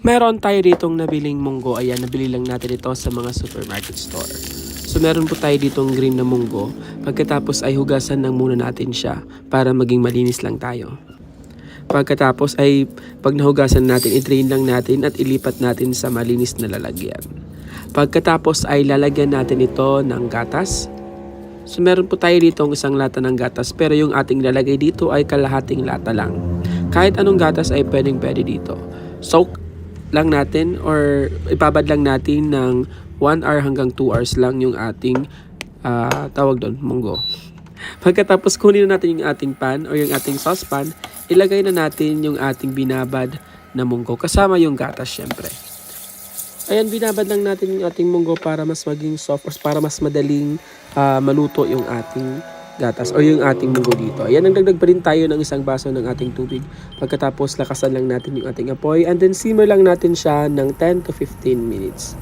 Meron tayo ditong nabiling munggo. Ayan, nabili lang natin ito sa mga supermarket store. So meron po tayo ditong green na munggo. Pagkatapos ay hugasan lang muna natin siya para maging malinis lang tayo. Pagkatapos ay pag nahugasan natin, i-drain lang natin at ilipat natin sa malinis na lalagyan. Pagkatapos ay lalagyan natin ito ng gatas. So meron po tayo dito isang lata ng gatas, pero yung ating lalagay dito ay kalahating lata lang. Kahit anong gatas ay pwede dito. Soak lang natin or ibabad lang natin ng 1 hour hanggang 2 hours lang yung ating tawag doon, munggo. Pagkatapos kunin na natin yung ating pan o yung ating saucepan, ilagay na natin yung ating binabad na munggo kasama yung gatas syempre. Ayan, binabad lang natin yung ating munggo para mas maging soft or para mas madaling maluto yung ating gatas o yung ating munggo dito. Ayan, nagdagdag pa rin tayo ng isang baso ng ating tubig. Pagkatapos lakasan lang natin yung ating apoy and then simmer lang natin siya ng 10 to 15 minutes.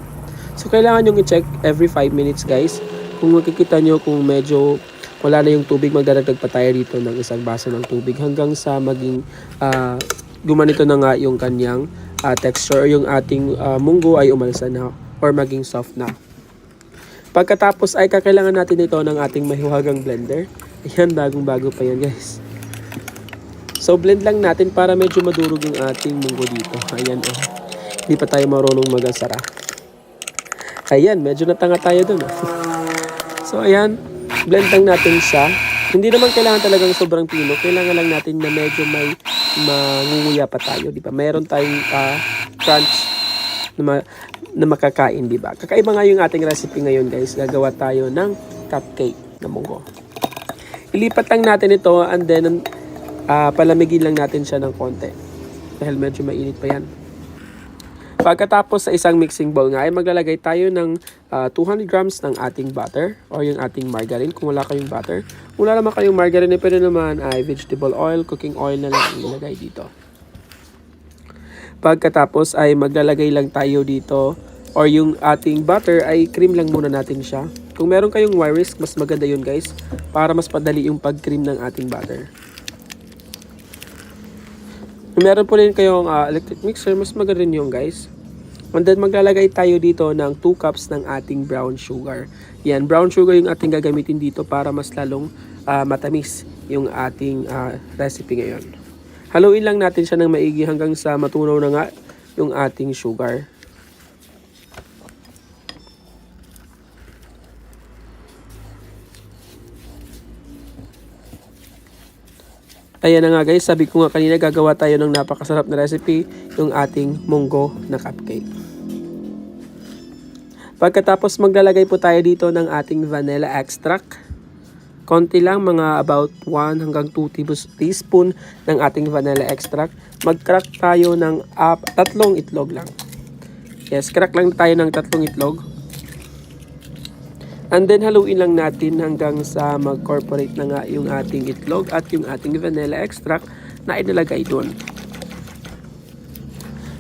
So kailangan yung i-check every 5 minutes guys. Kung makikita nyo kung medyo wala na yung tubig, magdadagdag pa tayo dito ng isang baso ng tubig hanggang sa maging gumanito na nga yung kanyang texture, yung ating munggo ay umalsa na or maging soft na. Pagkatapos ay kakailangan natin ito ng ating mahiwagang blender. Ayan, bagong-bago pa yan guys. So blend lang natin para medyo madurog yung ating munggo dito. Ayan oh. Hindi pa tayo marunong magasara. Ayan, medyo natanga tayo dun. So ayan, blend lang natin siya. Hindi naman kailangan talagang sobrang pino. Kailangan lang natin na medyo may mangunguya pa tayo, di ba? Mayroon tayong crunch na makakain, di ba? Kakaiba nga yung ating recipe ngayon, guys. Gagawa tayo ng cupcake na munggo. Ilipat lang natin ito and then palamigin lang natin siya ng konti. Dahil medyo mainit pa yan. Pagkatapos sa isang mixing bowl nga ay maglalagay tayo ng 200 grams ng ating butter or yung ating margarine kung wala kayong butter. Kung wala naman kayong margarine, pwede naman ay vegetable oil, cooking oil na lang ilagay dito. Pagkatapos ay maglalagay lang tayo dito or yung ating butter ay cream lang muna natin siya. Kung meron kayong wire whisk, mas maganda yun guys para mas padali yung pag-cream ng ating butter. Kung meron po rin kayong electric mixer, mas maganda rin yung guys. And then maglalagay tayo dito ng 2 cups ng ating brown sugar. Yan, brown sugar yung ating gagamitin dito para mas lalong matamis yung ating recipe ngayon. Haluin lang natin siya ng maigi hanggang sa matunaw na nga yung ating sugar. Ayan na nga guys, sabi ko nga kanina gagawa tayo ng napakasarap na recipe, yung ating munggo na cupcake. Pagkatapos maglalagay po tayo dito ng ating vanilla extract. Konti lang, mga about 1 hanggang 2 teaspoon ng ating vanilla extract. Mag-crack tayo ng 3 itlog lang. Yes, crack lang tayo ng 3 itlog. And then haluin lang natin hanggang sa mag-corporate na nga yung ating itlog at yung ating vanilla extract na inilagay doon.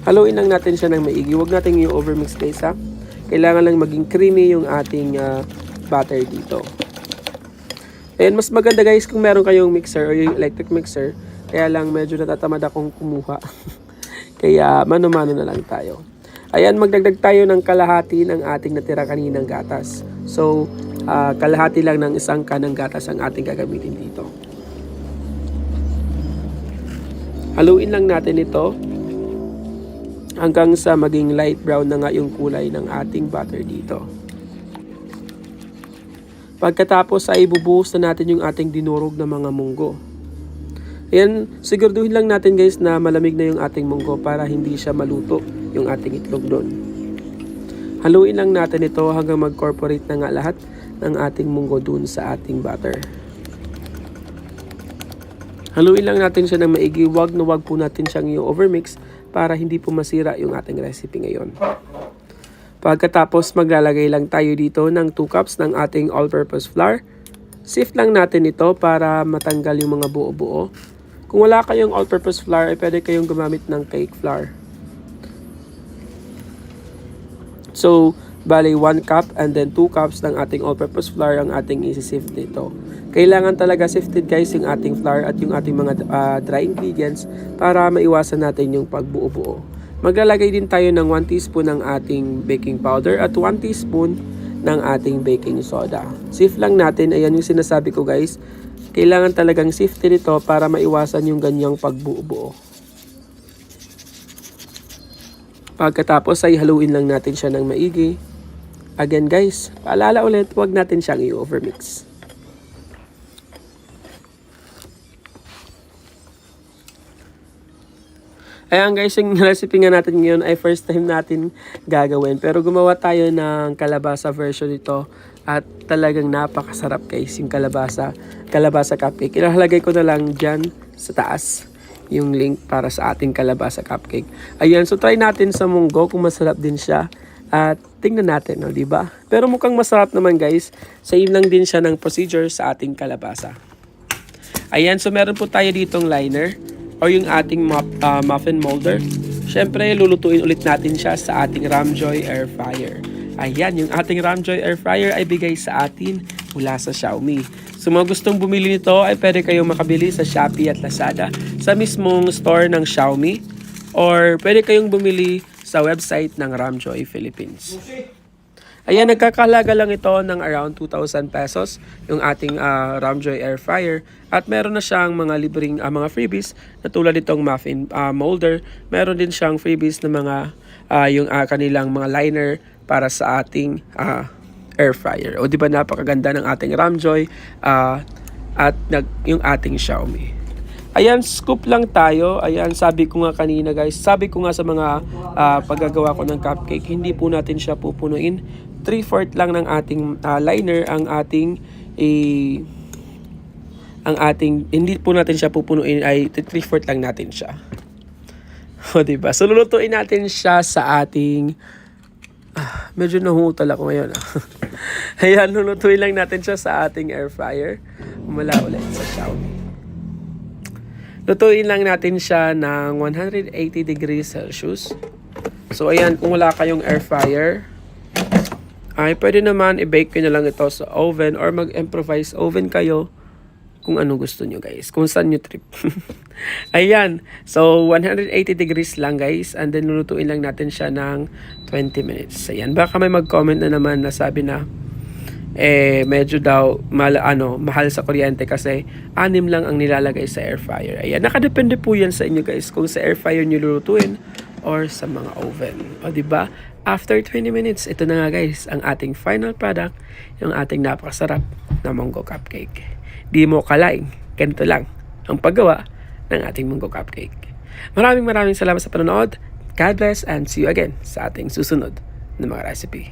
Haluin lang natin siya ng maigi. Huwag natin yung overmix guys ha. Kailangan lang maging creamy yung ating butter dito. Ayan, mas maganda guys kung meron kayong mixer o yung electric mixer. Kaya lang medyo natatamad akong kumuha. Kaya mano-mano na lang tayo. Ayan, magdagdag tayo ng kalahati ng ating natira kaninang gatas. So, kalahati lang ng isang kanang gatas ang ating gagamitin dito. Haluin lang natin ito hanggang sa maging light brown na nga yung kulay ng ating butter dito. Pagkatapos ay bubuhos na natin yung ating dinurog na mga munggo. Ayan, siguraduhin lang natin guys na malamig na yung ating munggo para hindi siya maluto yung ating itlog doon. Haluin lang natin ito hanggang mag-corporate na nga lahat ng ating munggo doon sa ating butter. Haluin lang natin siya ng maigi, wag po natin siyang i-overmix para hindi po masira yung ating recipe ngayon. Pagkatapos maglalagay lang tayo dito ng 2 cups ng ating all-purpose flour. Sift lang natin ito para matanggal yung mga buo-buo. Kung wala kayong all-purpose flour, ay pwede kayong gumamit ng cake flour. So, bali 1 cup and then 2 cups ng ating all-purpose flour ang ating isi-sift dito. Kailangan talaga sifted guys yung ating flour at yung ating mga dry ingredients para maiwasan natin yung pagbuo-buo. Maglalagay din tayo ng 1 teaspoon ng ating baking powder at 1 teaspoon ng ating baking soda. Sift lang natin, ayan yung sinasabi ko guys. Kailangan talagang siftin ito para maiwasan yung ganyang pagbuo-buo. Pagkatapos ay haluin lang natin siya ng maigi. Again guys, paalala ulit, huwag natin siyang i-overmix. Ayan guys, yung recipe nga natin ngayon ay first time natin gagawin. Pero gumawa tayo ng kalabasa version nito at talagang napakasarap guys yung kalabasa cupcake. Ilalagay ko na lang dyan sa taas yung link para sa ating kalabasa cupcake. Ayan, so try natin sa munggo kung masarap din siya. At tingnan natin, no, diba? Pero mukhang masarap naman guys. Same lang din siya ng procedure sa ating kalabasa. Ayan, so meron po tayo ditong liner or yung ating muffin molder. Siyempre, lulutuin ulit natin siya sa ating Ramjoy air fryer. Ayan, yung ating Ramjoy air fryer ay bigay sa atin mula sa Xiaomi. So mga gustong bumili nito ay pwede kayong makabili sa Shopee at Lazada sa mismong store ng Xiaomi or pwede kayong bumili sa website ng Ramjoy Philippines. Ayan, nagkakahalaga lang ito ng around 2,000 pesos yung ating Ramjoy air fryer. At meron na siyang mga libreng mga freebies na tulad itong muffin molder. Meron din siyang freebies na mga yung kanilang mga liner para sa ating air fryer. O di ba napakaganda ng ating Ramjoy at yung ating Xiaomi. Ayan, scoop lang tayo. Ayan, sabi ko nga kanina guys, sabi ko nga sa mga paggagawa ko ng cupcake, hindi po natin siya pupunuin. 3/4 lang ng ating liner ang ating hindi po natin siya pupunuin, ay 3/4 lang natin siya. O diba? So lulutuin natin siya sa ating medyo nahutal ako ngayon. Ayan, lulutuin lang natin siya sa ating air fryer. Mula ulit sa Xiaomi. Lutuin lang natin siya ng 180 degrees Celsius. So ayan, kung wala kayong air fryer, ay pwede naman i-bake ko na lang ito sa oven or mag-improvise oven kayo kung ano gusto nyo guys, kung saan nyo trip. Ayan, so 180 degrees lang guys, and then lulutuin lang natin siya ng 20 minutes. Ayan, baka may mag-comment na naman na sabi na medyo daw mahal sa kuryente kasi 6 lang ang nilalagay sa air fryer. Ayan, nakadepende po yan sa inyo guys kung sa air fryer nyo lulutuin or sa mga oven. O diba? After 20 minutes, ito na nga guys ang ating final product, yung ating napakasarap na munggo cupcake. Di mo kalaing, ganito lang ang paggawa ng ating munggo cupcake. Maraming salamat sa panonood. God bless and see you again sa ating susunod na mga recipe.